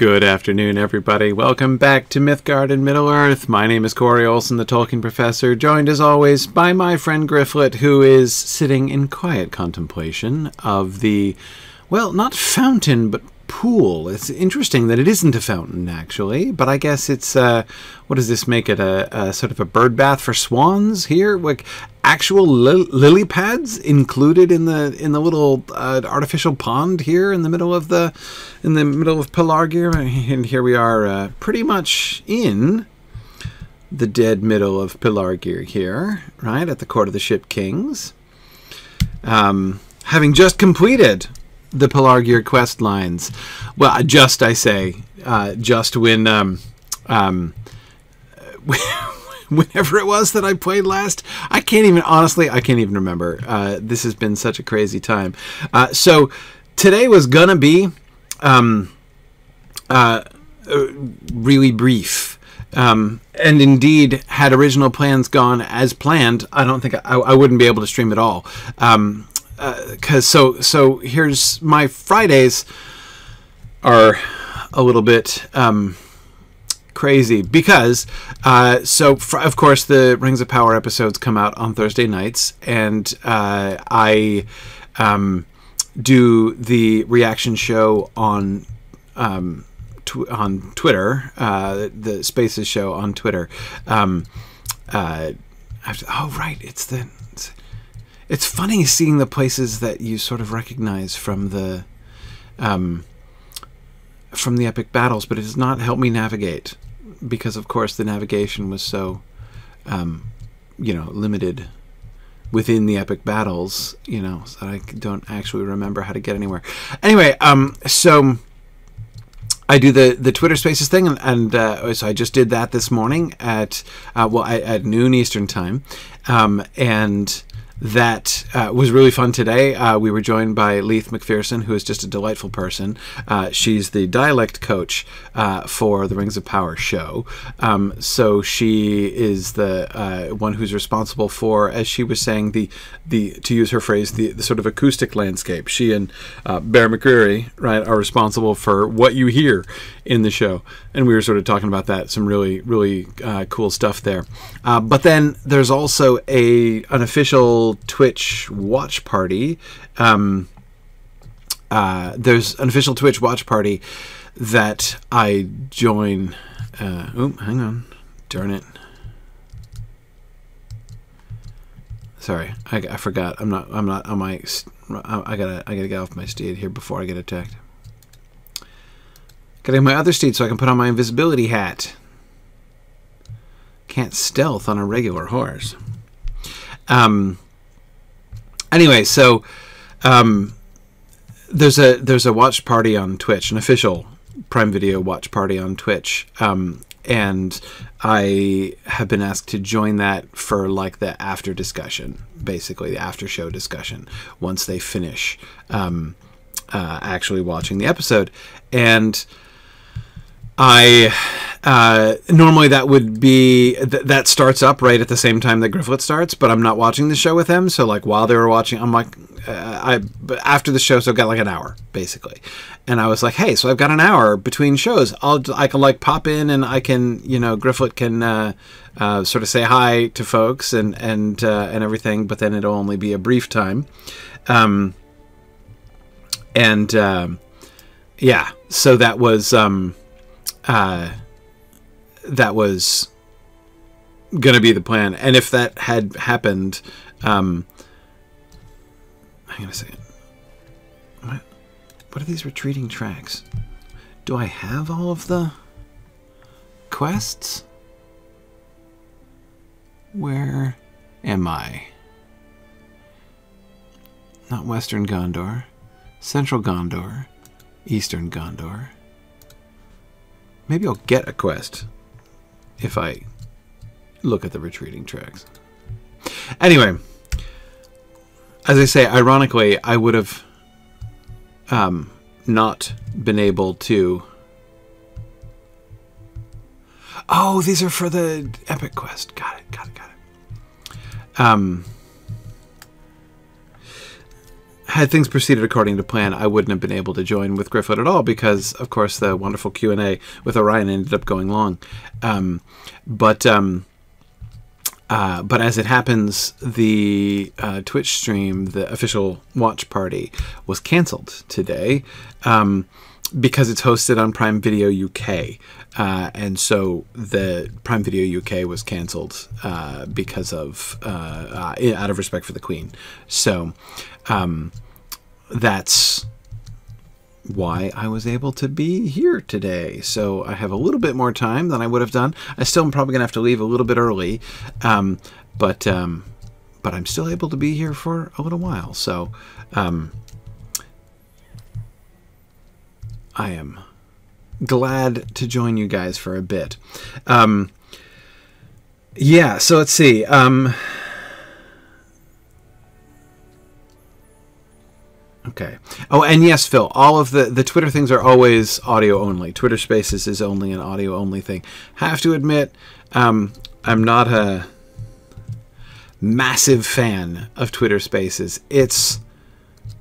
Good afternoon, everybody. Welcome back to Mythgard in Middle-earth. My name is Corey Olsen, the Tolkien Professor, joined as always by my friend Gryfflet, who is sitting in quiet contemplation of the, well, not fountain, but pool. It's interesting that it isn't a fountain, actually, but I guess it's, what does this make it, a sort of a bird bath for swans here? Like, actual lily pads included in the little artificial pond here in the middle of Pelargir, and here we are pretty much in the dead middle of Pelargir here, right at the court of the Ship Kings, having just completed the Pelargir quest lines. Well, I say just when whenever it was that I played last. I can't even remember. This has been such a crazy time. So today was gonna be really brief. And indeed, had original plans gone as planned, I don't think I wouldn't be able to stream at all. So here's my Fridays are a little bit crazy because of course the Rings of Power episodes come out on Thursday nights, and I do the reaction show on Twitter, the Spaces show on Twitter. Oh right, it's funny seeing the places that you sort of recognize from the epic battles, but it does not help me navigate because, of course, the navigation was so, limited within the epic battles, so I don't actually remember how to get anywhere. Anyway, so I do the Twitter Spaces thing, and so I just did that this morning at noon Eastern time, and that was really fun today. We were joined by Leith McPherson, who is just a delightful person. She's the dialect coach for the Rings of Power show. So she is the one who's responsible for, as she was saying, the to use her phrase, the sort of acoustic landscape. She and Bear McCreary, right, are responsible for what you hear in the show. And we were sort of talking about that, some really, really cool stuff there. But then there's also an official Twitch watch party. There's an official Twitch watch party that I join. Hang on, darn it! Sorry, I forgot. I'm not on my. I gotta get off my steed here before I get attacked. Gotta get my other steed so I can put on my invisibility hat. Can't stealth on a regular horse. Anyway, so there's a watch party on Twitch, an official Prime Video watch party on Twitch, and I have been asked to join that for like the after discussion, basically the after show discussion, once they finish actually watching the episode. And I normally that would be that starts up right at the same time that Gryfflet starts, but I'm not watching the show with them. So like while they were watching, I'm like, but after the show, so I've got like an hour basically, and I was like, hey, so I've got an hour between shows. I can like pop in and I can, Gryfflet can sort of say hi to folks and everything, but then it'll only be a brief time, yeah. So that was going to be the plan. And if that had happened, hang on a second. What are these retreating tracks? Do I have all of the quests? Where am I? Not Western Gondor. Central Gondor. Eastern Gondor. Maybe I'll get a quest if I look at the retreating tracks. Anyway, as I say, ironically, I would have not been able to... Oh, these are for the epic quest. Got it. had things proceeded according to plan, I wouldn't have been able to join with Gryfflet at all because, of course, the wonderful Q&A with Orion ended up going long. But as it happens, the Twitch stream, the official watch party, was cancelled today because it's hosted on Prime Video UK. And so the Prime Video UK was cancelled because of out of respect for the Queen. So that's why I was able to be here today. So I have a little bit more time than I would have done. I still am probably going to have to leave a little bit early, but I'm still able to be here for a little while. So I am glad to join you guys for a bit. Yeah, so let's see. Okay. Oh, and yes, Phil, all of the Twitter things are always audio only. Twitter Spaces is only an audio only thing. Have to admit, I'm not a massive fan of Twitter Spaces. It's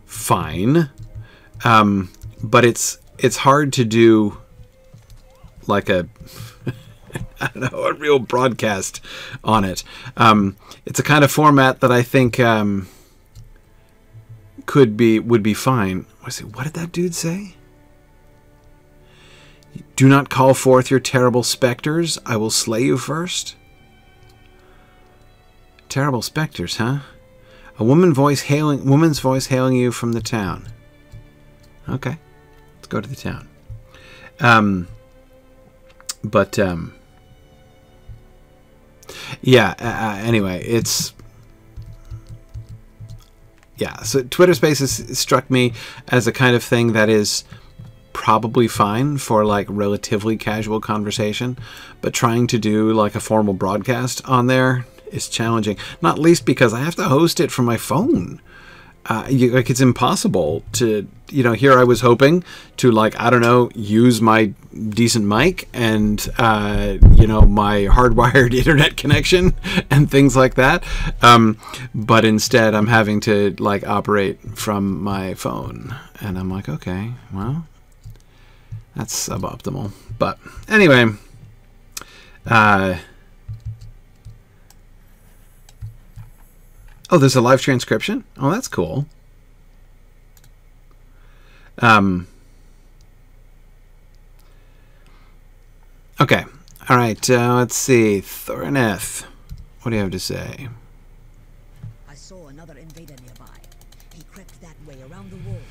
fine, but it's hard to do like a I don't know, a real broadcast on it. It's a kind of format that I think would be fine. What did that dude say? Do not call forth your terrible specters. I will slay you first. Terrible specters, huh? A woman's voice hailing you from the town. Okay, let's go to the town. Yeah. Anyway, it's. Yeah, so Twitter Spaces struck me as a kind of thing that is probably fine for like relatively casual conversation, but trying to do like a formal broadcast on there is challenging. Not least because I have to host it from my phone. Like it's impossible to, here I was hoping to like, I don't know, use my decent mic and, my hardwired internet connection and things like that. But instead I'm having to like operate from my phone and I'm like, okay, well, that's suboptimal. But anyway, oh, there's a live transcription? Oh, that's cool. Okay. All right. Let's see. Thorineth, what do you have to say? I saw another invader nearby. He crept that way around the wall.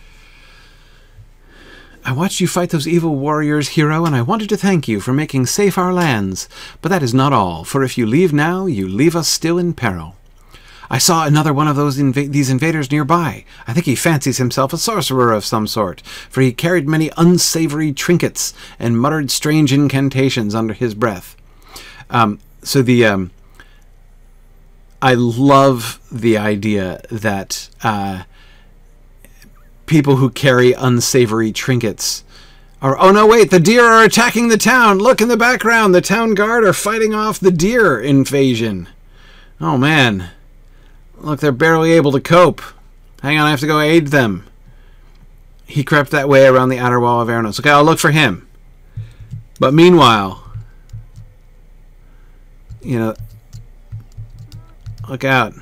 I watched you fight those evil warriors, hero, and I wanted to thank you for making safe our lands. But that is not all, for if you leave now, you leave us still in peril. I saw another one of these invaders nearby. I think he fancies himself a sorcerer of some sort, for he carried many unsavory trinkets and muttered strange incantations under his breath. I love the idea that people who carry unsavory trinkets are, oh no, wait, the deer are attacking the town. Look in the background. The town guard are fighting off the deer invasion. Oh man. Look, they're barely able to cope. Hang on, I have to go aid them. He crept that way around the outer wall of Erynos. Okay, I'll look for him. But meanwhile, look out.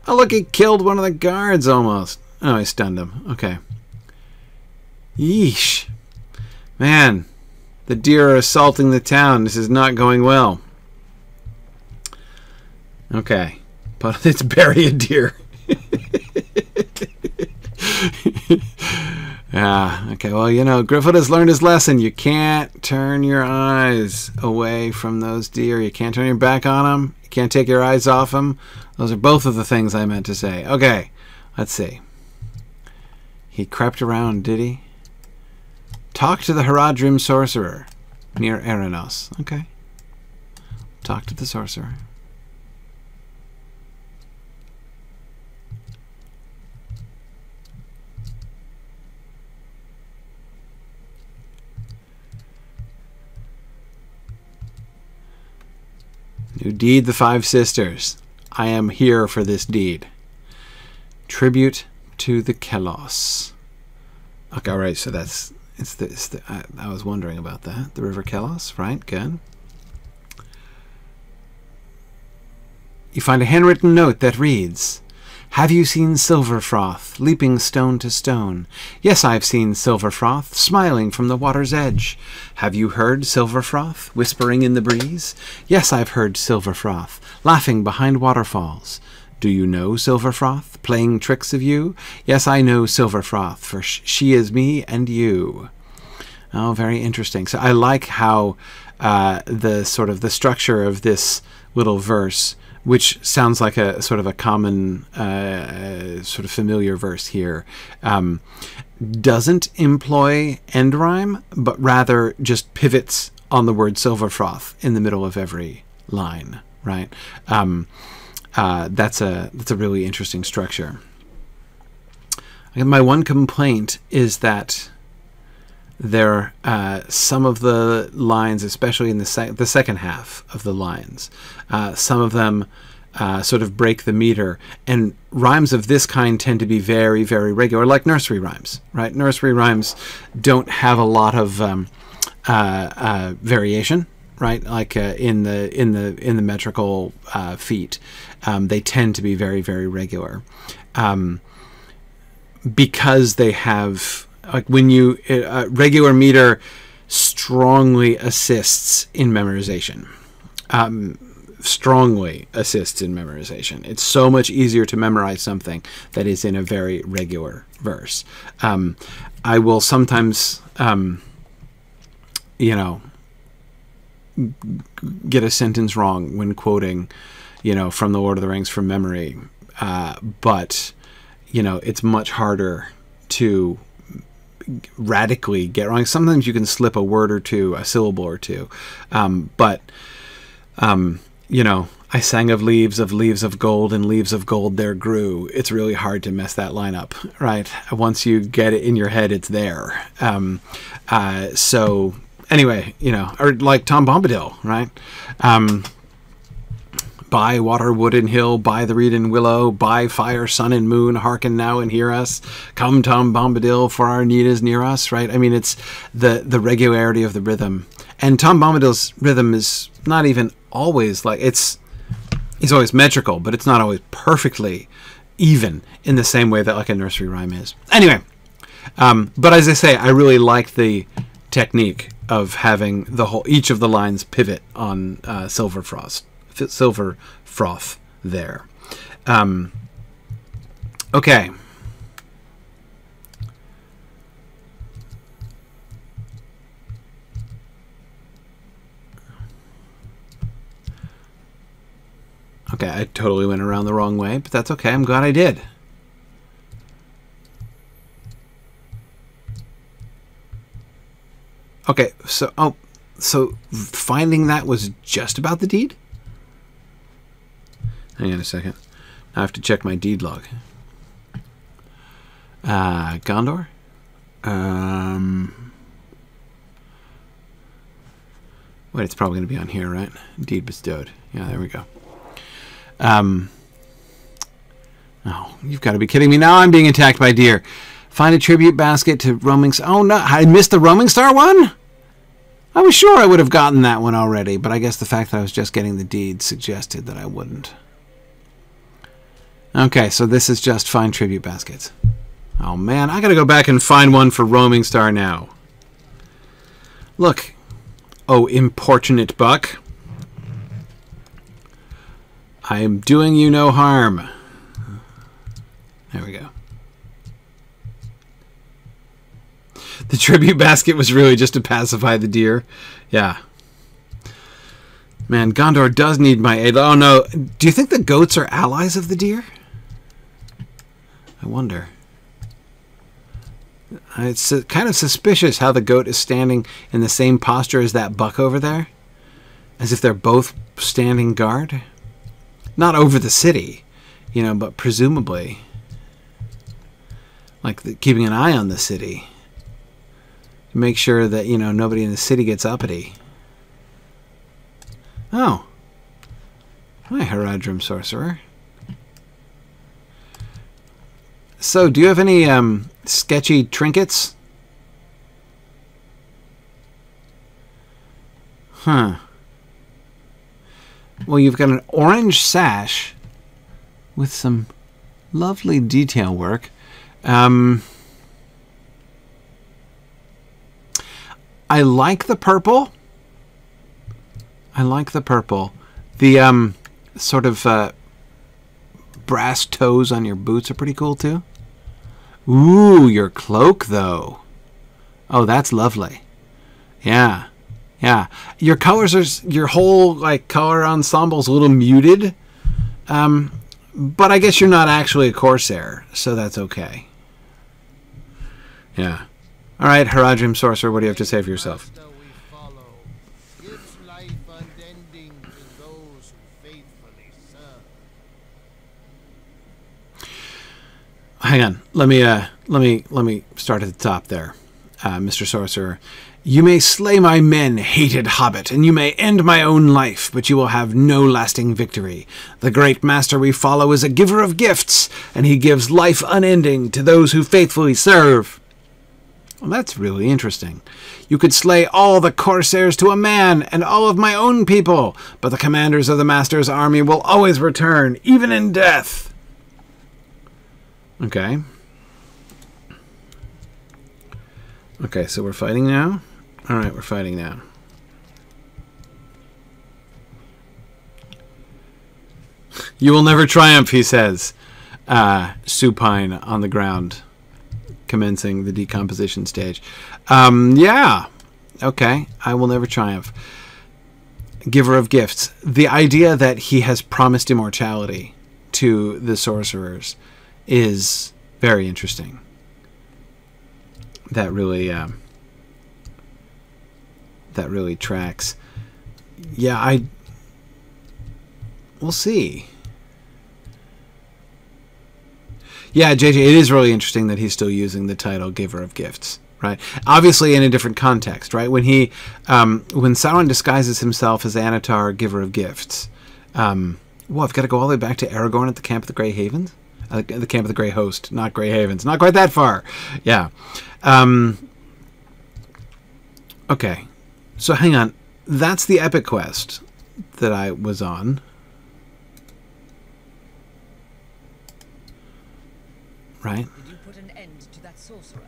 Oh, look, he killed one of the guards almost. Oh, he stunned him. Okay. Yeesh. Man. The deer are assaulting the town. This is not going well. Okay. But let's bury a deer. Yeah. Okay. Well, Gryfflet has learned his lesson. You can't turn your eyes away from those deer. You can't turn your back on them. You can't take your eyes off them. Those are both of the things I meant to say. Okay. Let's see. He crept around, did he? Talk to the Haradrim Sorcerer near Erynos. Okay. Talk to the Sorcerer. New deed, the Five Sisters. I am here for this deed. Tribute to the Celos. Okay, all right, so that's... I was wondering about that. The River Celos, right? Good. You find a handwritten note that reads, "Have you seen Silverfroth, leaping stone to stone? Yes, I've seen Silverfroth, smiling from the water's edge. Have you heard Silverfroth, whispering in the breeze? Yes, I've heard Silverfroth, laughing behind waterfalls. Do you know Silverfroth, playing tricks of you? Yes, I know Silverfroth, for she is me and you." Oh, very interesting. So I like how the structure of this little verse, which sounds like a sort of a common, sort of familiar verse here, doesn't employ end rhyme, but rather just pivots on the word Silverfroth in the middle of every line, right? That's a really interesting structure. My one complaint is that there some of the lines, especially in the second half of the lines, some of them sort of break the meter, and rhymes of this kind tend to be very, very regular, like nursery rhymes, right? Nursery rhymes don't have a lot of variation, right? Like in the metrical feet, they tend to be very, very regular, because they have, like, when you regular meter strongly assists in memorization. Strongly assists in memorization. It's so much easier to memorize something that is in a very regular verse. I will sometimes, you know, get a sentence wrong when quoting, you know, from the Lord of the Rings from memory, but you know, it's much harder to radically get wrong. Sometimes you can slip a word or two, a syllable or two, but you know, I sang of leaves of gold, and leaves of gold there grew. It's really hard to mess that line up, right? Once you get it in your head, it's there. So anyway, you know, or like Tom Bombadil, right? By water, wood, and hill, by the reed and willow, by fire, sun, and moon, hearken now and hear us. Come, Tom Bombadil, for our need is near us, right? I mean, it's the regularity of the rhythm. And Tom Bombadil's rhythm is not even always like, he's always metrical, but it's not always perfectly even in the same way that like a nursery rhyme is. Anyway, but as I say, I really like the technique of having each of the lines pivot on Silverfroth there. Okay. Okay, I totally went around the wrong way, but that's okay. I'm glad I did. Okay, so finding that was just about the deed? Hang on a second. I have to check my deed log. Gondor? Wait, it's probably going to be on here, right? Deed bestowed. Yeah, there we go. Oh, you've got to be kidding me. Now I'm being attacked by deer. Find a tribute basket to roaming... Oh, no. I missed the roaming star one? I was sure I would have gotten that one already, but I guess the fact that I was just getting the deed suggested that I wouldn't. Okay, so this is just find tribute baskets. Oh, man. I got to go back and find one for roaming star now. Look. Oh, importunate buck. I am doing you no harm. There we go. The tribute basket was really just to pacify the deer. Yeah. Man, Gondor does need my aid. Oh, no. Do you think the goats are allies of the deer? I wonder. It's kind of suspicious how the goat is standing in the same posture as that buck over there. As if they're both standing guard. Not over the city, you know, but presumably. Like keeping an eye on the city. Make sure that, you know, nobody in the city gets uppity. Oh. Hi, Haradrim, Sorcerer. So, do you have any sketchy trinkets? Huh. Well, you've got an orange sash with some lovely detail work. I like the purple. I like the purple. The sort of brass toes on your boots are pretty cool too. Ooh, your cloak though. Oh, that's lovely. Yeah. Yeah. Your colors are, your whole like color ensemble is a little muted. But I guess you're not actually a Corsair, so that's okay. Yeah. All right, Haradrim, Sorcerer, what do you have to say for yourself? Hang on. Let me start at the top there, Mr. Sorcerer. You may slay my men, hated hobbit, and you may end my own life, but you will have no lasting victory. The great master we follow is a giver of gifts, and he gives life unending to those who faithfully serve. Well, that's really interesting. You could slay all the Corsairs to a man, and all of my own people, but the commanders of the master's army will always return, even in death. Okay. Okay, so we're fighting now? Alright, we're fighting now. You will never triumph, he says, supine on the ground, commencing the decomposition stage. Yeah. Okay, I will never triumph. Giver of gifts. The idea that he has promised immortality to the sorcerers is very interesting. That really tracks. Yeah, we'll see. Yeah, JJ, it is really interesting that he's still using the title Giver of Gifts, right? Obviously in a different context, right? When he when Sauron disguises himself as Anatar, Giver of Gifts. Well, I've got to go all the way back to Aragorn at the Camp of the Grey Havens? The Camp of the Grey Host, not Grey Havens. Not quite that far. Yeah. Okay. So hang on. That's the epic quest that I was on. Right? Did you put an end to that sorcerer?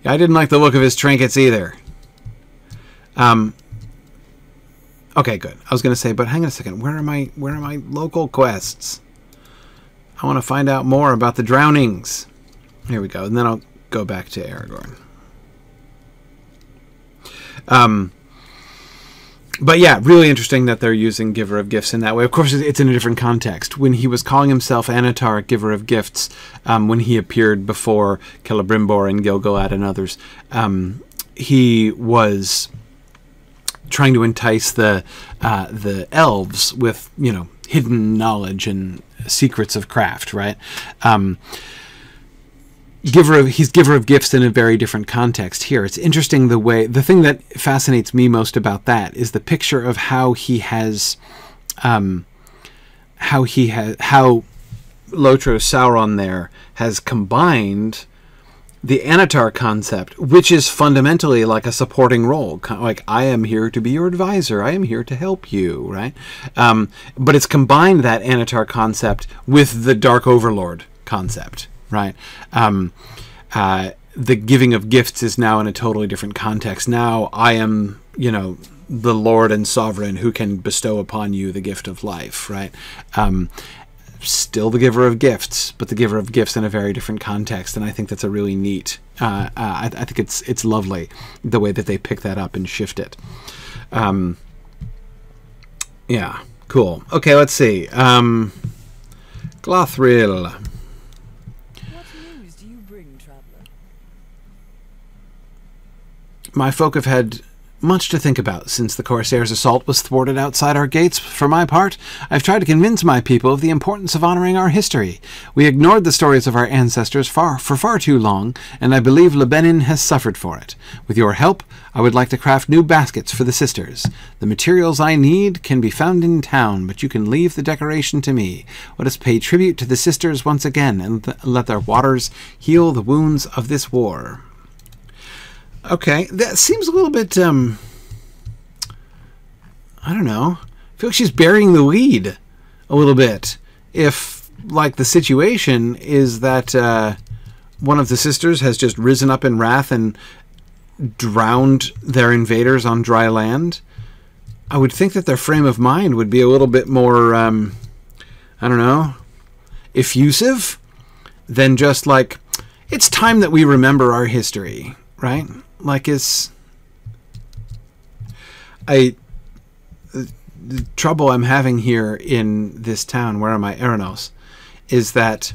Yeah, I didn't like the look of his trinkets either. Okay, good. I was going to say, but hang on a second. Where are my local quests? I want to find out more about the drownings. Here we go. And then I'll go back to Aragorn. But yeah, really interesting that they're using Giver of Gifts in that way. Of course, it's in a different context. When he was calling himself Anatar, Giver of Gifts, when he appeared before Celebrimbor and Gil-galad and others, he was trying to entice the elves with, you know, hidden knowledge and secrets of craft, right? He's Giver of Gifts in a very different context here. It's interesting the thing that fascinates me most about that is the picture of how Lotro Sauron there has combined the Anatar concept, which is fundamentally like a supporting role, like I am here to be your advisor, I am here to help you, right? But it's combined that Anatar concept with the Dark Overlord concept, right? The giving of gifts is now in a totally different context. Now I am, you know, the Lord and Sovereign who can bestow upon you the gift of life, right? Still the Giver of Gifts, but the Giver of Gifts in a very different context, and I think that's a really neat. I think it's lovely the way that they pick that up and shift it. Yeah, cool. Okay, let's see. Glathril. What news do you bring, traveler? My folk have had Much to think about since the Corsairs' assault was thwarted outside our gates. For my part, I've tried to convince my people of the importance of honoring our history. We ignored the stories of our ancestors for far too long, and I believe Lebanon has suffered for it. With your help, I would like to craft new baskets for the sisters. The materials I need can be found in town, but you can leave the decoration to me. Let us pay tribute to the sisters once again, and let their waters heal the wounds of this war. Okay, that seems a little bit, I don't know. I feel like she's burying the lead a little bit. If, like, the situation is that one of the sisters has just risen up in wrath and drowned their invaders on dry land, I would think that their frame of mind would be a little bit more, I don't know, effusive than just like, it's time that we remember our history, right? Like, the trouble I'm having here in this town, where am I, Erynos, is that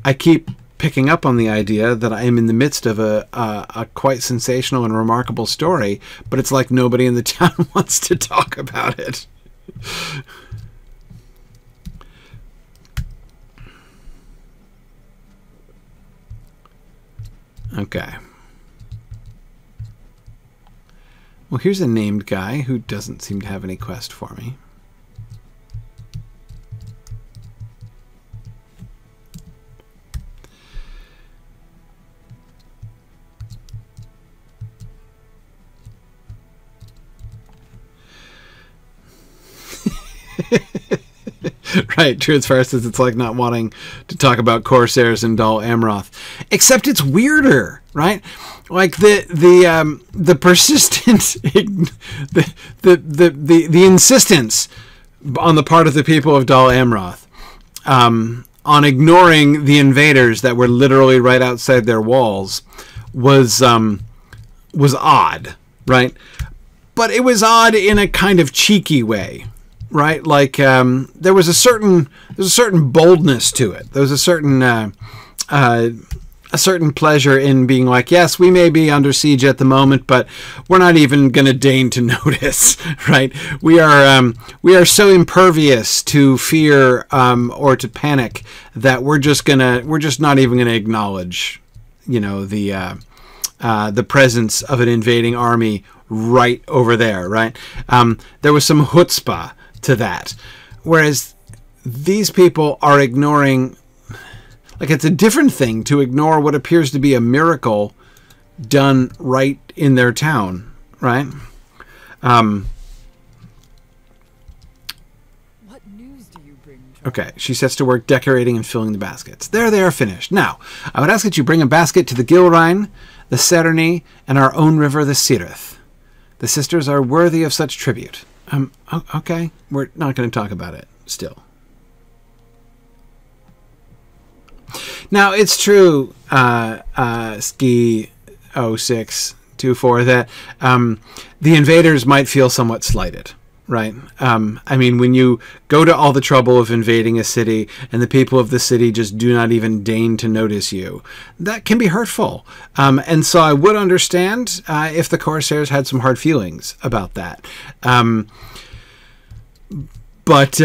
I keep picking up on the idea that I am in the midst of a quite sensational and remarkable story, but it's like nobody in the town wants to talk about it. Okay. Well, here's a named guy who doesn't seem to have any quest for me. Right, true as far as it's like not wanting to talk about Corsairs and Dol Amroth. Except it's weirder, right? Like the persistent the insistence on the part of the people of Dol Amroth on ignoring the invaders that were literally right outside their walls was odd, right? But it was odd in a kind of cheeky way. Right, like there was a certain boldness to it. There was a certain pleasure in being like, yes, we may be under siege at the moment, but we're not even going to deign to notice. Right, we are so impervious to fear or to panic that we're just not even going to acknowledge, you know, the presence of an invading army right over there. Right, there was some chutzpah to that, whereas these people are ignoring, like, it's a different thing to ignore what appears to be a miracle done right in their town, right? What news do you bring? Okay, she sets to work decorating and filling the baskets. There they are finished. Now, I would ask that you bring a basket to the Gilrine, the Sereny, and our own river, the Tirith. The sisters are worthy of such tribute. Okay, we're not going to talk about it still. Now, it's true, Ski 0624, that the invaders might feel somewhat slighted, right? I mean, when you go to all the trouble of invading a city and the people of the city just do not even deign to notice you, that can be hurtful. And so I would understand if the Corsairs had some hard feelings about that. But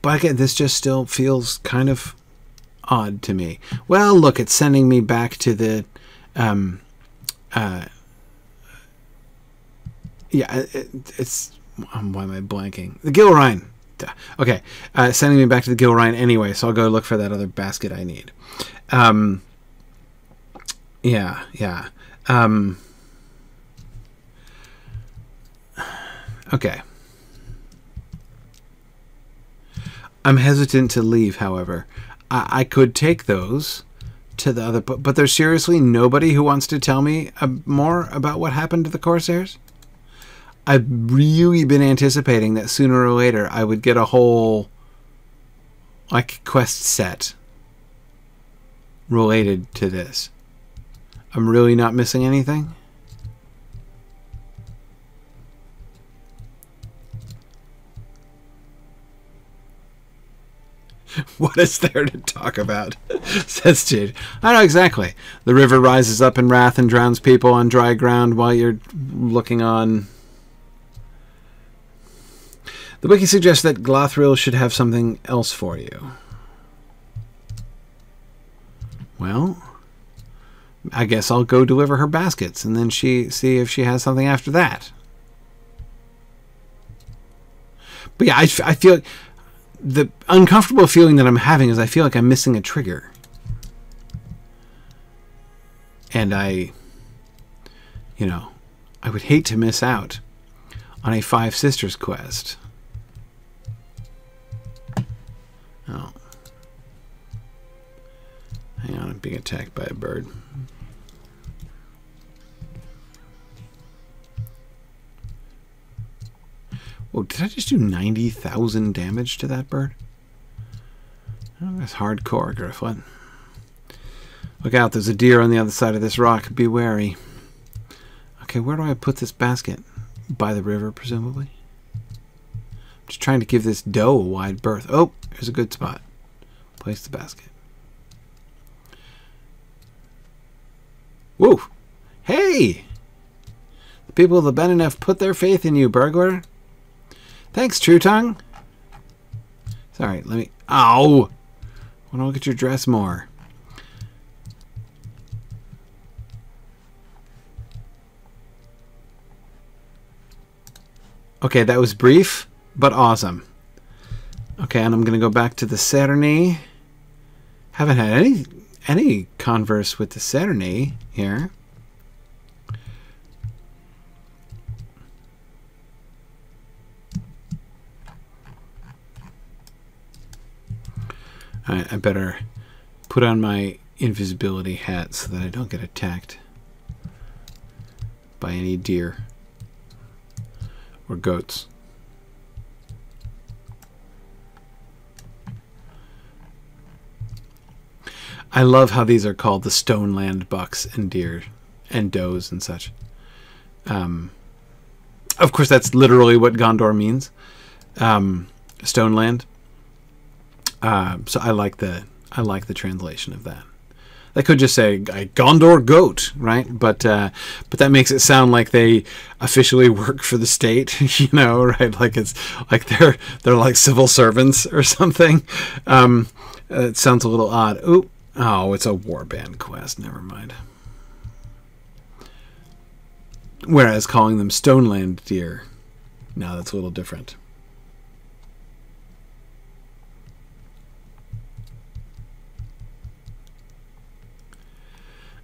again, this just still feels kind of odd to me. Well, look, it's sending me back to the yeah, it's why am I blanking? The Gilrine. Okay, sending me back to the Gilrine anyway, so I'll go look for that other basket I need. Yeah. Okay. I'm hesitant to leave, however. I could take those to the other, but there's seriously nobody who wants to tell me more about what happened to the Corsairs? I've really been anticipating that sooner or later I would get a whole, like, quest set related to this. I'm really not missing anything? What is there to talk about? Says Jade. I know exactly. The river rises up in wrath and drowns people on dry ground while you're looking on. The wiki suggests that Glathril should have something else for you. Well, I guess I'll go deliver her baskets and then see if she has something after that. But yeah, I feel the uncomfortable feeling that I'm having is I feel like I'm missing a trigger. And I would hate to miss out on a Five Sisters quest. Oh. Hang on, I'm being attacked by a bird. Whoa, did I just do 90,000 damage to that bird? Oh, that's hardcore, Gryfflet. Look out, there's a deer on the other side of this rock. Be wary. Okay, where do I put this basket? By the river, presumably? I'm just trying to give this doe a wide berth. Oh, here's a good spot. Place the basket. Woo! Hey! The people of the Benin have put their faith in you, burglar. Thanks, True Tongue. Sorry, let me... Ow! I want to look at your dress more. Okay, that was brief, but awesome. Okay, and I'm going to go back to the Cerny. Haven't had any converse with the Cerny here. I better put on my invisibility hat so that I don't get attacked by any deer or goats. I love how these are called the Stoneland bucks and deer and does and such. Of course, that's literally what Gondor means. Stoneland. So I like the translation of that. They could just say a Gondor goat, right? But that makes it sound like they officially work for the state, you know, right? Like it's like they're like civil servants or something. It sounds a little odd. Oop. Oh, it's a warband quest. Never mind. Whereas calling them Stoneland deer, no, that's a little different.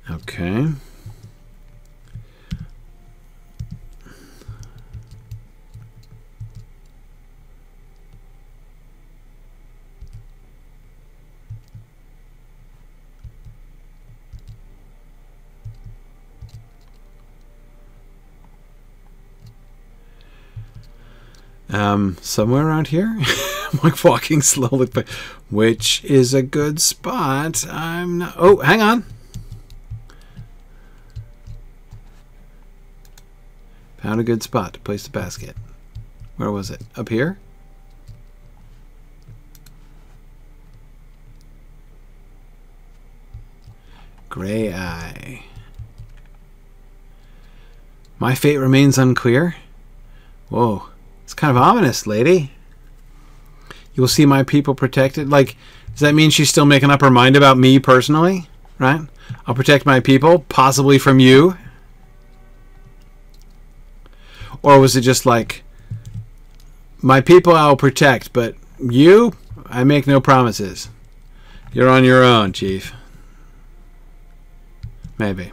Okay. Somewhere around here. I'm like walking slowly, but which is a good spot. I'm not. Oh, hang on. Found a good spot to place the basket. Where was it? Up here? Gray Eye. My fate remains unclear. Whoa. It's kind of ominous, lady. You will see my people protected. Like, does that mean she's still making up her mind about me personally? Right? I'll protect my people, possibly from you. Or was it just like, my people I will protect, but you, I make no promises. You're on your own, Chief. Maybe.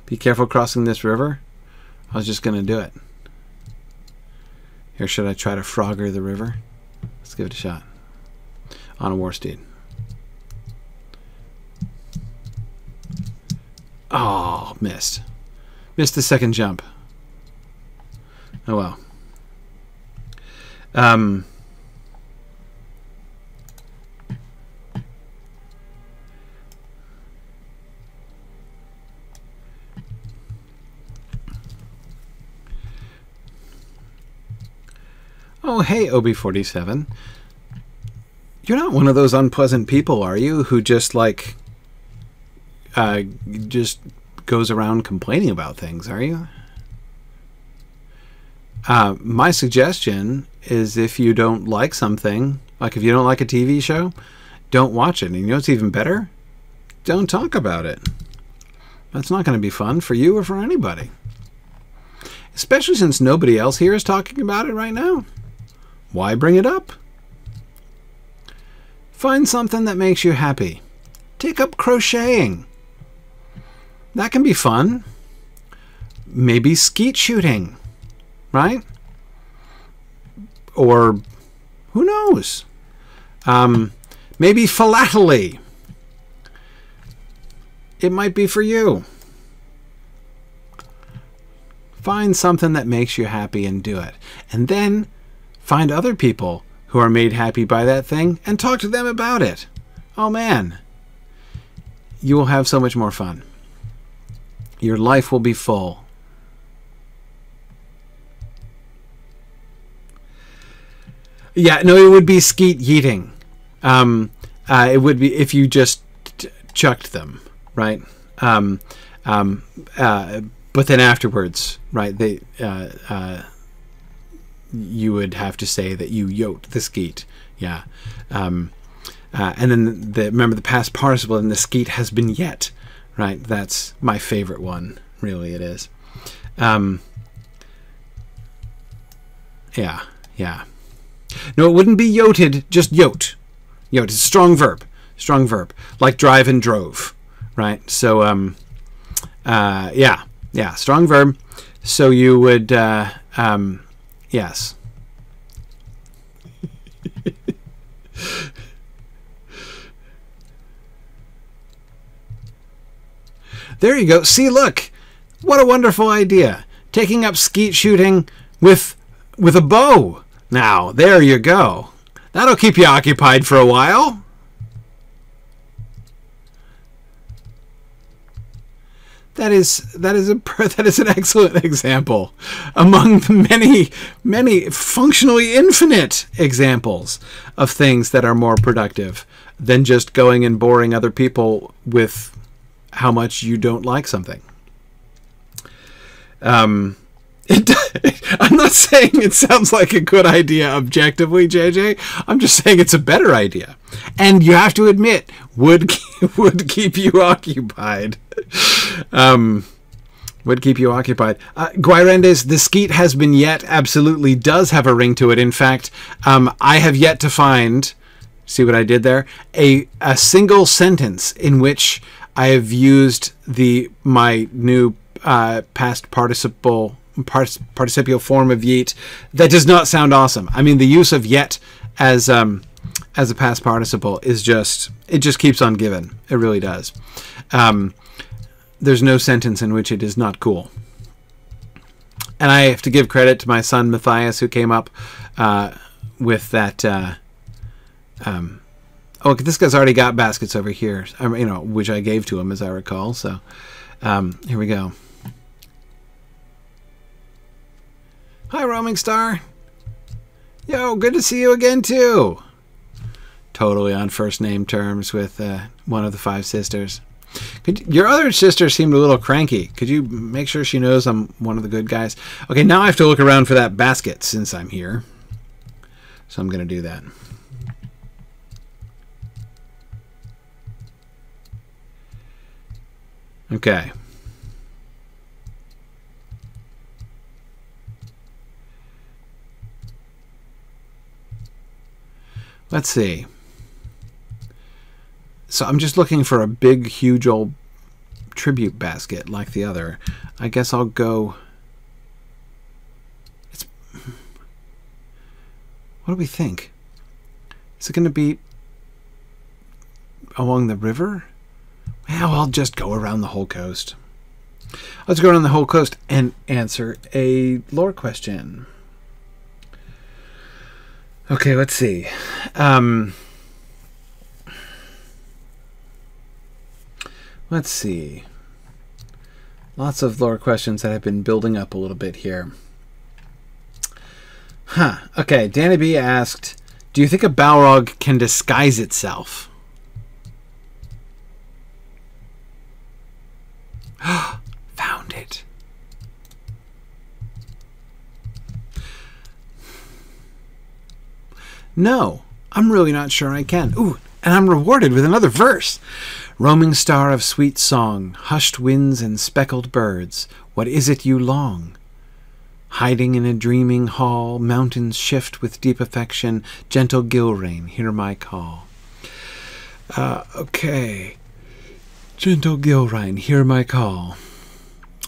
Be careful crossing this river. I was just going to do it. Here, should I try to Frogger the river? Let's give it a shot. On a war steed. Oh, missed. Missed the second jump. Oh well. Oh, hey, OB47. You're not one of those unpleasant people, are you? Who just, like, just goes around complaining about things, are you? My suggestion is if you don't like something, like if you don't like a TV show, don't watch it. And you know what's even better? Don't talk about it. That's not going to be fun for you or for anybody. Especially since nobody else here is talking about it right now. Why bring it up? Find something that makes you happy. Take up crocheting. That can be fun. Maybe skeet shooting, right? Or who knows? Maybe philately. It might be for you. Find something that makes you happy and do it. And then find other people who are made happy by that thing and talk to them about it. Oh man, you will have so much more fun. Your life will be full. Yeah, no, it would be skeet yeeting. It would be if you just chucked them, right? But then afterwards, right? You would have to say that you yoked the skeet, yeah. And then remember the past participle in the skeet has been yet, right? That's my favorite one, really. It is. Yeah. No, it wouldn't be yoted, just yoked. Yoked is a strong verb, like drive and drove, right? So, yeah, strong verb. So you would, yes. There you go. See, look, what a wonderful idea. Taking up skeet shooting with a bow. Now, there you go. That'll keep you occupied for a while. That is an excellent example among the many functionally infinite examples of things that are more productive than just going and boring other people with how much you don't like something. I'm not saying it sounds like a good idea objectively, JJ. I'm just saying it's a better idea. And you have to admit, would keep you occupied. Would keep you occupied. Guirendes, the skeet has been yet absolutely does have a ring to it. In fact, I have yet to find, see what I did there? A single sentence in which I have used my new past participial form of yeet that does not sound awesome. I mean, the use of yet as a past participle is it just keeps on giving. It really does. There's no sentence in which it is not cool. And I have to give credit to my son Matthias, who came up with that. Oh, this guy's already got baskets over here, which I gave to him, as I recall. So here we go. Hi, Roaming Star. Yo, good to see you again, too. Totally on first name terms with one of the 5 sisters. Your other sister seemed a little cranky. Could you make sure she knows I'm one of the good guys? Okay, now I have to look around for that basket since I'm here. So I'm going to do that. Okay. Let's see. So I'm just looking for a big, huge old tribute basket like the other. I guess I'll go... What do we think? Is it going to be along the river? Well, I'll just go around the whole coast. Let's go around the whole coast and answer a lore question. Okay, let's see. Let's see. Lots of lore questions that have been building up a little bit here. Huh. Okay, Danny B asked, do you think a Balrog can disguise itself? Found it. No, I'm really not sure I can. Ooh, and I'm rewarded with another verse. Roaming star of sweet song, hushed winds and speckled birds, what is it you long? Hiding in a dreaming hall, mountains shift with deep affection, gentle Gilrain, hear my call. Okay. Gentle Gilrain, hear my call.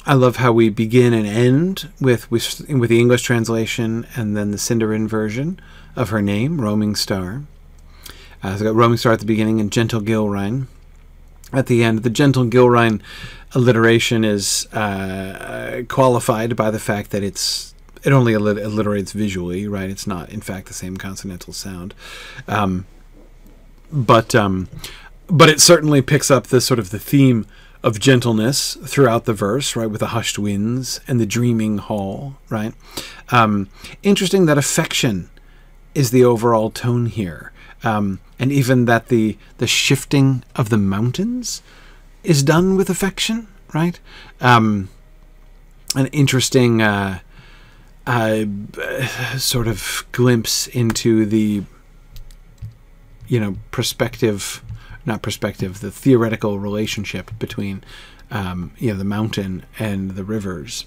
I love how we begin and end with the English translation and then the Sindarin version of her name, Roaming Star. So we've got Roaming Star at the beginning and Gentle Gilrain at the end. The Gentle Gilrain alliteration is qualified by the fact that it only alliterates visually, right? It's not, in fact, the same consonantal sound. But it certainly picks up the sort of the theme of gentleness throughout the verse, right, with the hushed winds and the dreaming hall, right? Interesting that affection is the overall tone here. And even that the shifting of the mountains is done with affection, right? An interesting sort of glimpse into the, the theoretical relationship between, the mountain and the rivers.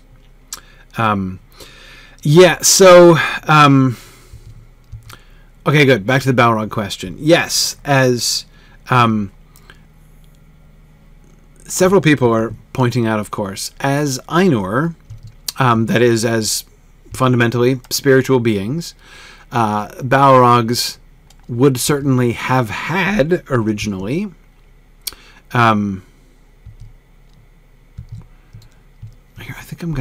Okay, good. Back to the Balrog question. Yes, as several people are pointing out, of course, as Ainur, that is, as fundamentally spiritual beings, Balrogs would certainly have had originally here, I think I'm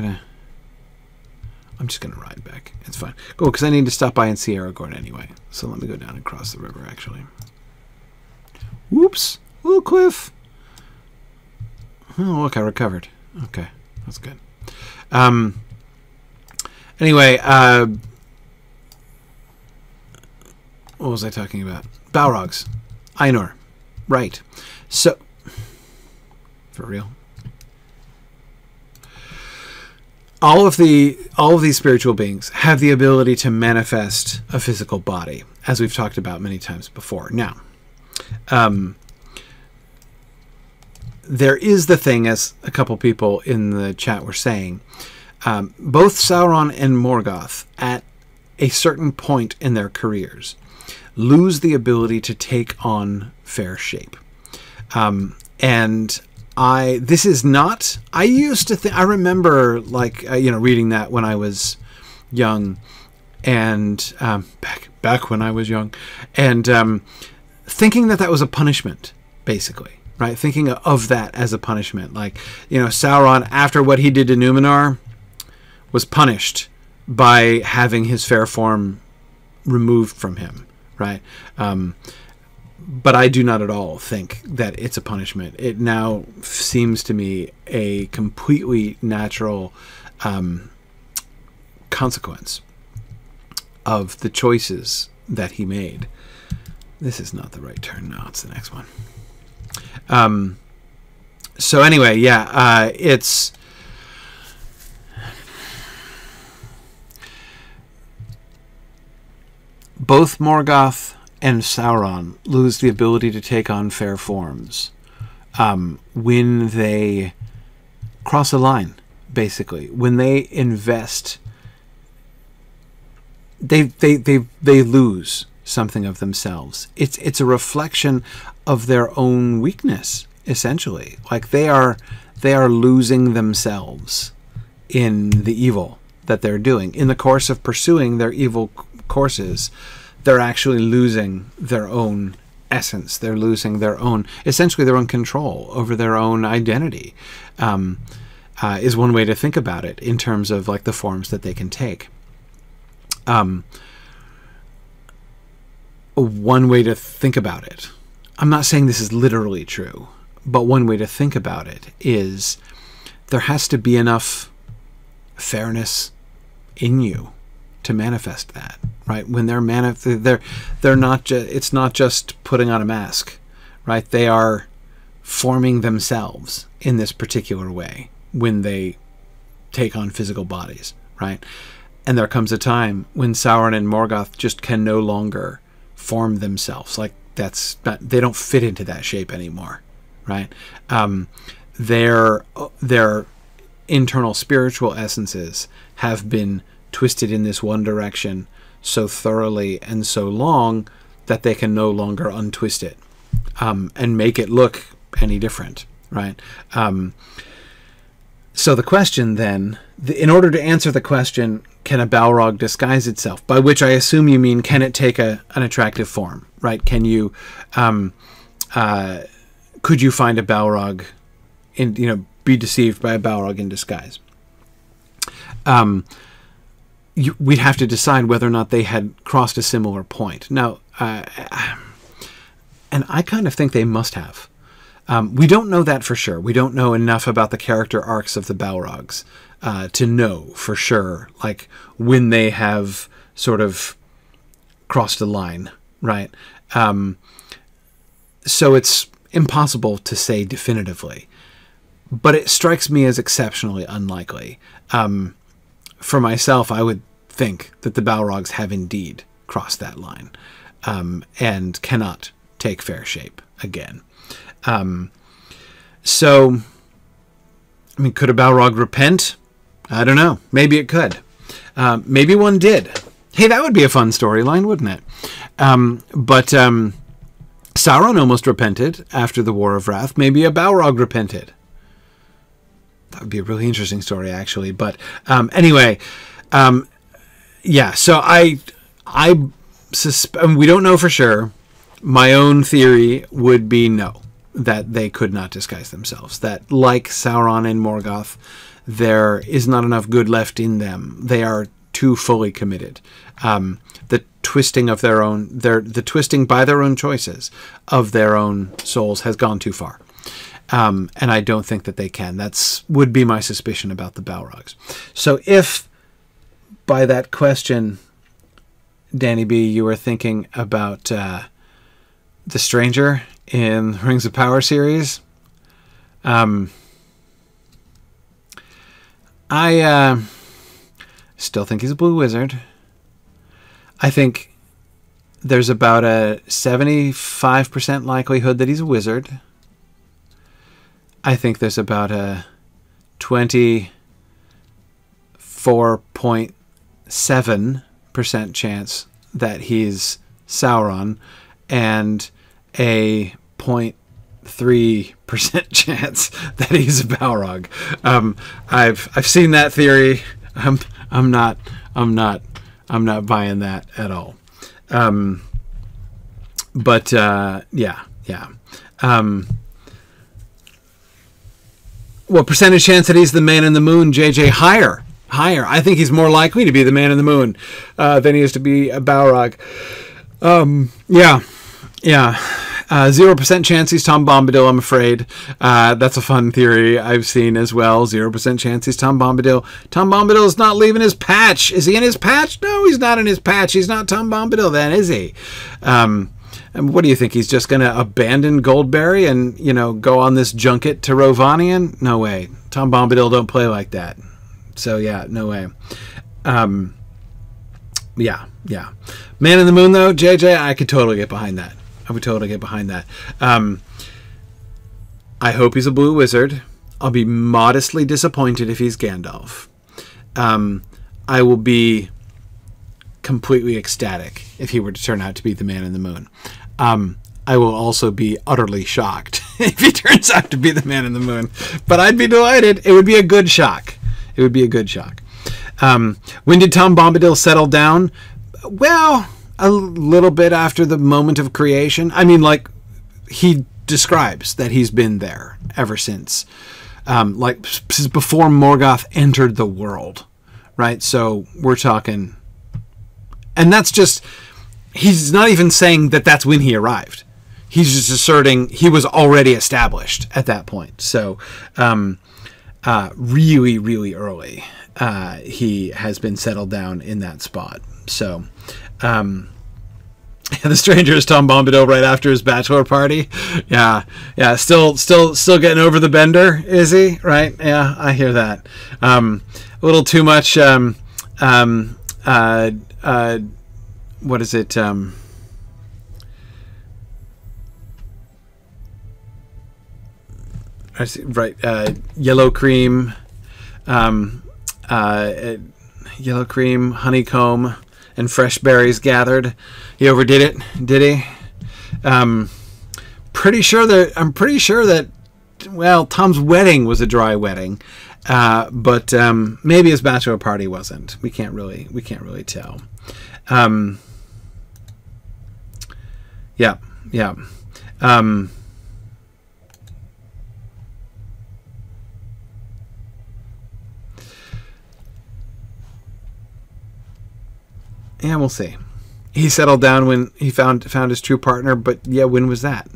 just gonna ride back. It's fine. Cool, because I need to stop by and see Aragorn anyway. So let me go down and cross the river, actually. Whoops! Little cliff! Oh, look, I recovered. Okay, that's good. Anyway, what was I talking about? Balrogs. Ainur. Right. So, for real? All of these spiritual beings have the ability to manifest a physical body, as we've talked about many times before. Now, there is the thing, as a couple people in the chat were saying, both Sauron and Morgoth, at a certain point in their careers, lose the ability to take on fair shape. And this is not, I used to think, I remember reading that when I was young and, back when I was young, and thinking that was a punishment, basically, right? Thinking of that as a punishment. Like, Sauron, after what he did to Numenor, was punished by having his fair form removed from him, right? But I do not at all think that it's a punishment. It now seems to me a completely natural consequence of the choices that he made. This is not the right turn. No, it's the next one. So anyway, yeah, it's... both Morgoth and Sauron lose the ability to take on fair forms when they cross a line, basically. When they invest, they lose something of themselves. It's a reflection of their own weakness, essentially. Like they are losing themselves in the evil that they're doing. In the course of pursuing their evil courses, they're actually losing their own essence. They're losing their own, essentially their own control over their own identity, is one way to think about it in terms of like the forms that they can take. One way to think about it, I'm not saying this is literally true, but one way to think about it is there has to be enough fairness in you to manifest that, right? When they're not it's not just putting on a mask, right? They are forming themselves in this particular way when they take on physical bodies, right? And there comes a time when Sauron and Morgoth just can no longer form themselves. Like, that's not, they don't fit into that shape anymore, right? Their internal spiritual essences have been twisted in this one direction so thoroughly and so long that they can no longer untwist it and make it look any different, right? So the question then, in order to answer the question, can a Balrog disguise itself? By which I assume you mean, can it take an attractive form, right? Can you, could you find a Balrog be deceived by a Balrog in disguise? We'd have to decide whether or not they had crossed a similar point. Now, and I kind of think they must have. We don't know that for sure. We don't know enough about the character arcs of the Balrogs to know for sure, like, when they have sort of crossed a line, right? So it's impossible to say definitively, but it strikes me as exceptionally unlikely. For myself, I would think that the Balrogs have indeed crossed that line and cannot take fair shape again. So, I mean, could a Balrog repent? I don't know. Maybe it could. Maybe one did. Hey, that would be a fun storyline, wouldn't it? But Sauron almost repented after the War of Wrath. Maybe a Balrog repented. That would be a really interesting story, actually. But anyway, yeah. So I we don't know for sure. My own theory would be no, that they could not disguise themselves. That, like Sauron and Morgoth, there is not enough good left in them. They are too fully committed. The twisting of their own, the twisting by their own choices of their own souls has gone too far. And I don't think that they can. Would be my suspicion about the Balrogs. So if by that question, Danny B, you were thinking about the stranger in the Rings of Power series, I still think he's a blue wizard. I think there's about a 75% likelihood that he's a wizard. I think there's about a 24.7% chance that he's Sauron, and a 0.3% chance that he's a Balrog. I've seen that theory. I'm not buying that at all. But yeah. What percentage chance that he's the Man in the Moon, JJ? Higher. I think he's more likely to be the Man in the Moon than he is to be a Balrog. Yeah. 0% chance he's Tom Bombadil, I'm afraid. That's a fun theory I've seen as well. 0% chance he's Tom Bombadil. Tom Bombadil is not leaving his patch. Is he in his patch? No, he's not in his patch. He's not Tom Bombadil then, is he? And what do you think? He's just going to abandon Goldberry and, go on this junket to Rovanian? No way. Tom Bombadil don't play like that. So, yeah, no way. Yeah. Man in the Moon, though, JJ, I could totally get behind that. I would totally get behind that. I hope he's a blue wizard. I'll be modestly disappointed if he's Gandalf. I will be completely ecstatic if he were to turn out to be the Man in the Moon. I will also be utterly shocked if he turns out to be the Man in the Moon. But I'd be delighted. It would be a good shock. When did Tom Bombadil settle down? Well, a little bit after the moment of creation. I mean, like, he describes that he's been there ever since. Like, since before Morgoth entered the world, right? So we're talking... And that's just... He's not even saying that that's when he arrived. He's just asserting he was already established at that point. So, really, really early. he has been settled down in that spot. So, the stranger is Tom Bombadil right after his bachelor party. Yeah, still getting over the bender, is he? Right? Yeah, I hear that. A little too much. What is it? I see, right. Yellow cream. Yellow cream, honeycomb, and fresh berries gathered. He overdid it, did he? I'm pretty sure that well, Tom's wedding was a dry wedding, but maybe his bachelor party wasn't. We can't really tell. Yeah. Yeah, we'll see. He settled down when he found his true partner, but yeah, when was that?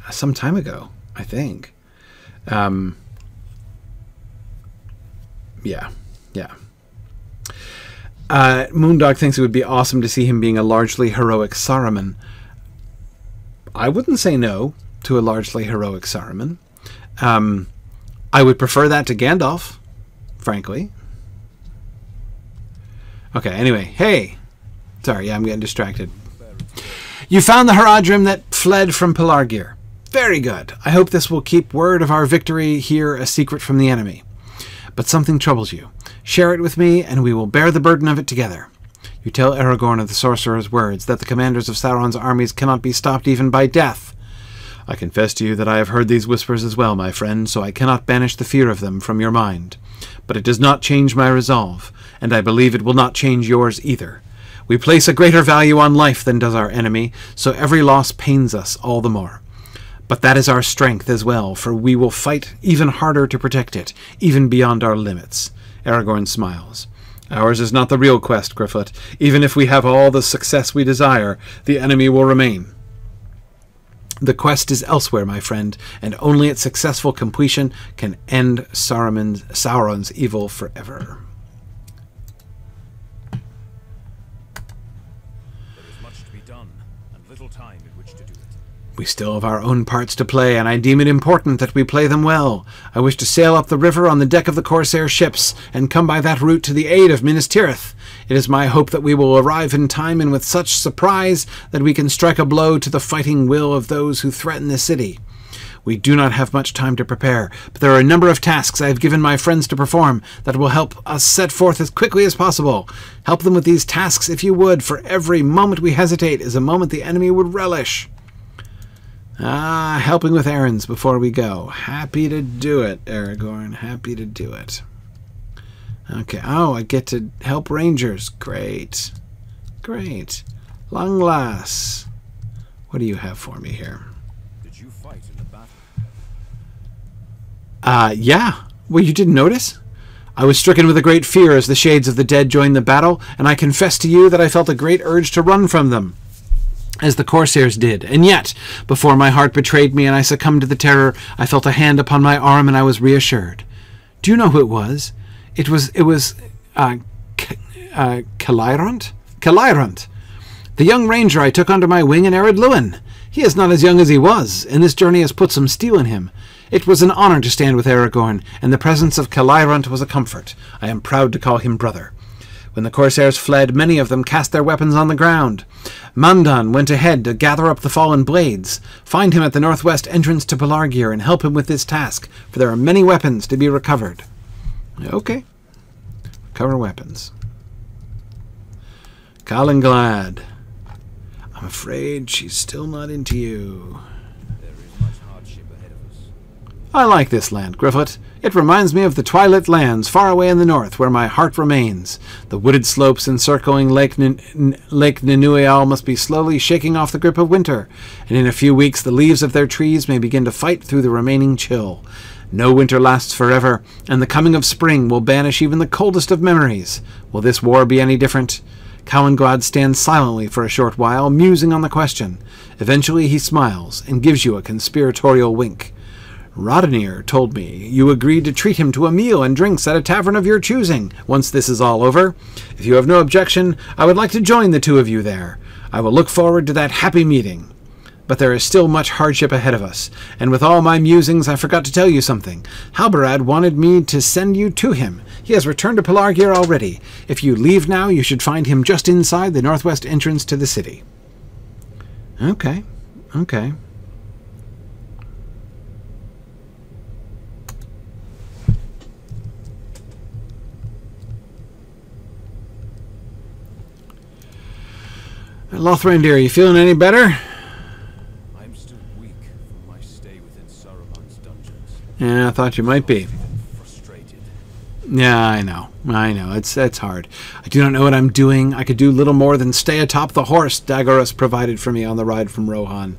Some time ago, I think. Yeah. Moondog thinks it would be awesome to see him being a largely heroic Saruman. I wouldn't say no to a largely heroic Saruman. I would prefer that to Gandalf, frankly. Okay, anyway, hey. Sorry, yeah, I'm getting distracted. You found the Haradrim that fled from Pelargir. Very good. I hope this will keep word of our victory here a secret from the enemy. But something troubles you. Share it with me, and we will bear the burden of it together. You tell Aragorn of the Sorcerer's words that the commanders of Sauron's armies cannot be stopped even by death. I confess to you that I have heard these whispers as well, my friend, so I cannot banish the fear of them from your mind. But it does not change my resolve, and I believe it will not change yours either. We place a greater value on life than does our enemy, so every loss pains us all the more. But that is our strength as well, for we will fight even harder to protect it, even beyond our limits. Aragorn smiles. Ours is not the real quest, Gryfflet. Even if we have all the success we desire, the enemy will remain. The quest is elsewhere, my friend, and only its successful completion can end Sauron's evil forever. We still have our own parts to play, and I deem it important that we play them well. I wish to sail up the river on the deck of the Corsair ships, and come by that route to the aid of Minas Tirith. It is my hope that we will arrive in time and with such surprise that we can strike a blow to the fighting will of those who threaten the city. We do not have much time to prepare, but there are a number of tasks I have given my friends to perform that will help us set forth as quickly as possible. Help them with these tasks if you would, for every moment we hesitate is a moment the enemy would relish. Helping with errands before we go. Happy to do it, Aragorn. Happy to do it. Okay. Oh, I get to help rangers. Great. Great. Long last. What do you have for me here? Did you fight in the battle? Yeah. Well, you didn't notice? I was stricken with a great fear as the shades of the dead joined the battle, and I confess to you that I felt a great urge to run from them, as the Corsairs did. And yet, before my heart betrayed me and I succumbed to the terror, I felt a hand upon my arm and I was reassured. Do you know who it was? It was Calairant? Calairant, the young ranger I took under my wing in Ered Luin. He is not as young as he was, and this journey has put some steel in him. It was an honor to stand with Aragorn, and the presence of Calairant was a comfort. I am proud to call him brother. When the Corsairs fled, many of them cast their weapons on the ground. Mandan went ahead to gather up the fallen blades. Find him at the northwest entrance to Pelargir and help him with this task, for there are many weapons to be recovered. Okay. Recover weapons. Calanglad. I'm afraid she's still not into you. There is much hardship ahead of us. I like this land, Gryfflet. It reminds me of the Twilit lands far away in the north, where my heart remains. The wooded slopes encircling Lake Ninuial must be slowly shaking off the grip of winter, and in a few weeks the leaves of their trees may begin to fight through the remaining chill. No winter lasts forever, and the coming of spring will banish even the coldest of memories. Will this war be any different? Calanglad stands silently for a short while, musing on the question. Eventually he smiles and gives you a conspiratorial wink. Roddenir told me you agreed to treat him to a meal and drinks at a tavern of your choosing once this is all over. If you have no objection, I would like to join the two of you there. I will look forward to that happy meeting. But there is still much hardship ahead of us, and with all my musings I forgot to tell you something. Halbarad wanted me to send you to him. He has returned to Pelargir already. If you leave now, you should find him just inside the northwest entrance to the city. Okay. Okay. Lothrandir, are you feeling any better? I'm still weak from my stay within Saruman's dungeons. Yeah, I thought you might be. Frustrated. Yeah, I know. It's hard. I do not know what I'm doing. I could do little more than stay atop the horse Dagorus provided for me on the ride from Rohan.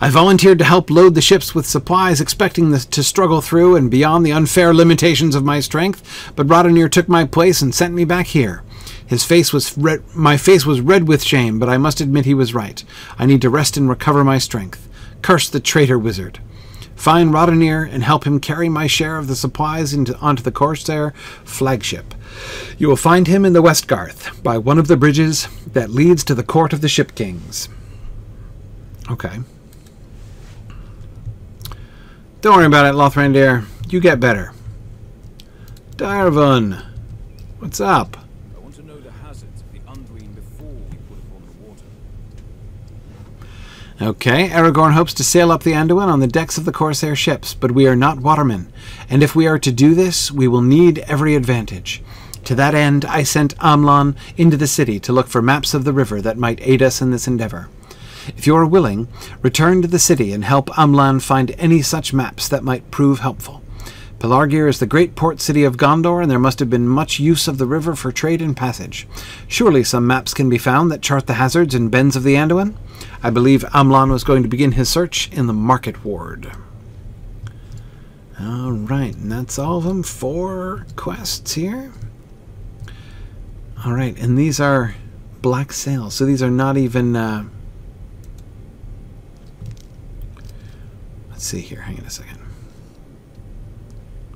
I volunteered to help load the ships with supplies, expecting to struggle through and beyond the unfair limitations of my strength, but Roddenir took my place and sent me back here. His face was red, my face was red with shame, but I must admit he was right. I need to rest and recover my strength. Curse the traitor wizard. Find Roddenir and help him carry my share of the supplies onto the Corsair flagship. You will find him in the Westgarth, by one of the bridges that leads to the court of the Ship Kings. Okay. Don't worry about it, Lothrandir. You get better. Darvun, what's up? I want to know the hazards of the Anduin before we put upon the water. Okay, Aragorn hopes to sail up the Anduin on the decks of the Corsair ships, but we are not watermen, and if we are to do this, we will need every advantage. To that end, I sent Amlan into the city to look for maps of the river that might aid us in this endeavor. If you are willing, return to the city and help Amlan find any such maps that might prove helpful. Pelargir is the great port city of Gondor, and there must have been much use of the river for trade and passage. Surely some maps can be found that chart the hazards and bends of the Anduin? I believe Amlan was going to begin his search in the Market Ward. Alright, and that's all of them. 4 quests here. Alright, and these are black sails, so these are not even... Let's see here, hang on a second.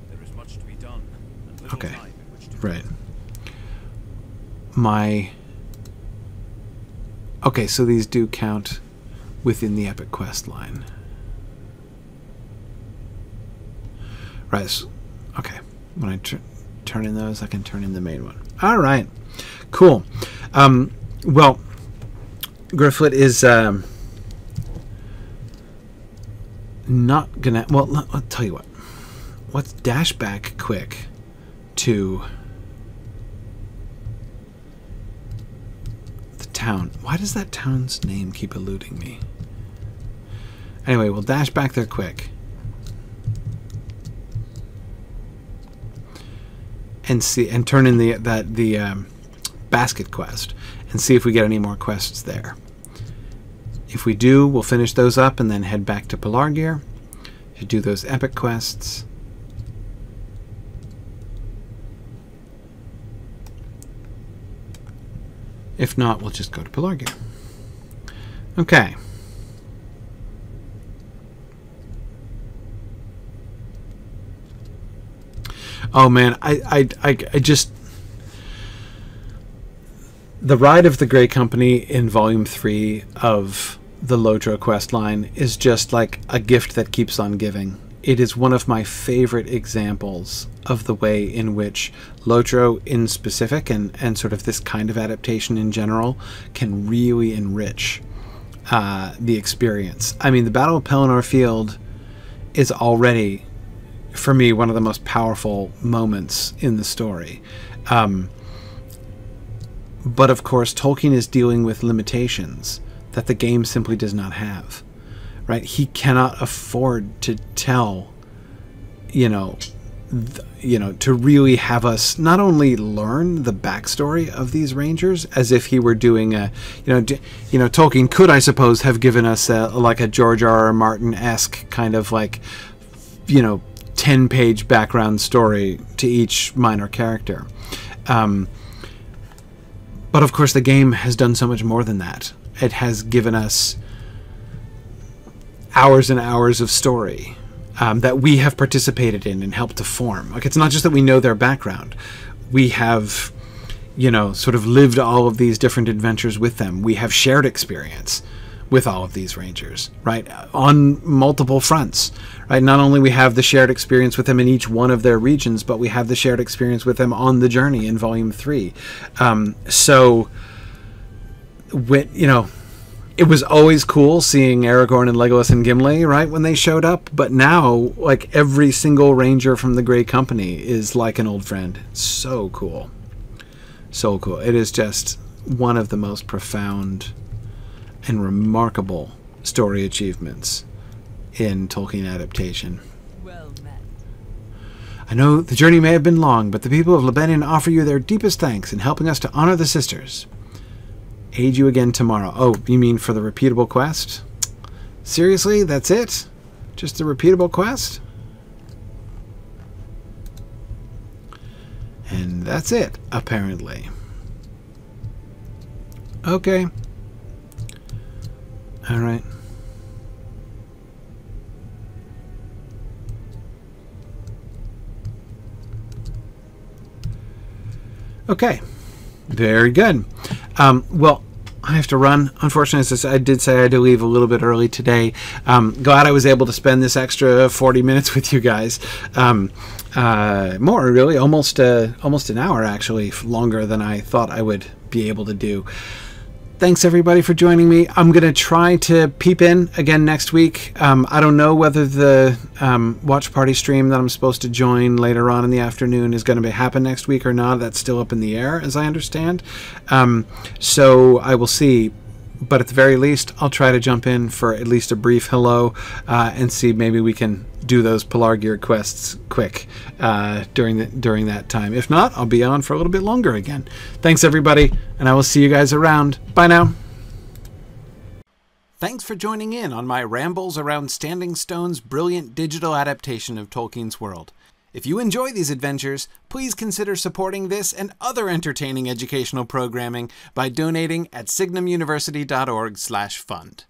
There is much to be done, and little Okay, time in which to right. Okay, so these do count within the epic quest line. Right, so, okay. When I turn in those, I can turn in the main one. Alright, cool. Well, Gryfflet is not gonna... Well, I'll tell you what. Let's dash back quick to the town. Why does that town's name keep eluding me? Anyway, we'll dash back there quick and see, and turn in the basket quest and see if we get any more quests there. If we do, we'll finish those up and then head back to Pelargir to do those epic quests. If not, we'll just go to Pelargir. Okay. Oh man, I just... The Ride of the Grey Company in Volume 3 of the Lotro quest line is just like a gift that keeps on giving. It is one of my favorite examples of the way in which Lotro in specific and sort of this kind of adaptation in general can really enrich the experience. I mean, the Battle of Pelennor Field is already, for me, one of the most powerful moments in the story. But of course, Tolkien is dealing with limitations that the game simply does not have. Right? He cannot afford to tell, to really have us not only learn the backstory of these rangers as if he were doing a, Tolkien could, I suppose, have given us like a George R.R. Martin-esque kind of like, 10-page background story to each minor character. But of course, the game has done so much more than that. It has given us hours and hours of story. that we have participated in and helped to form. Like, it's not just that we know their background. We have, you know, sort of lived all of these different adventures with them. We have shared experience with all of these rangers, right? On multiple fronts, right? Not only we have the shared experience with them in each one of their regions, but we have the shared experience with them on the journey in Volume 3. So, when, you know, it was always cool seeing Aragorn and Legolas and Gimli, right, when they showed up. But now, like, every single ranger from the Grey Company is like an old friend. So cool. So cool. It is just one of the most profound and remarkable story achievements in Tolkien adaptation. Well met. I know the journey may have been long, but the people of Lebanon offer you their deepest thanks in helping us to honor the sisters. Aid you again tomorrow. Oh, you mean for the repeatable quest? Seriously? That's it? Just the repeatable quest? And that's it, apparently. Okay. All right. Okay. Very good. Well, I have to run. Unfortunately, as I did say, I had to leave a little bit early today. Glad I was able to spend this extra 40 minutes with you guys. More, really. Almost an hour, actually. Longer than I thought I would be able to do. Thanks, everybody, for joining me. I'm going to try to peep in again next week. I don't know whether the watch party stream that I'm supposed to join later on in the afternoon is going to happen next week or not. That's still up in the air, as I understand. So I will see. But at the very least, I'll try to jump in for at least a brief hello and see maybe we can do those Pelargir quests quick during that time. If not, I'll be on for a little bit longer again. Thanks, everybody, and I will see you guys around. Bye now. Thanks for joining in on my rambles around Standing Stone's brilliant digital adaptation of Tolkien's world. If you enjoy these adventures, please consider supporting this and other entertaining educational programming by donating at signumuniversity.org/fund.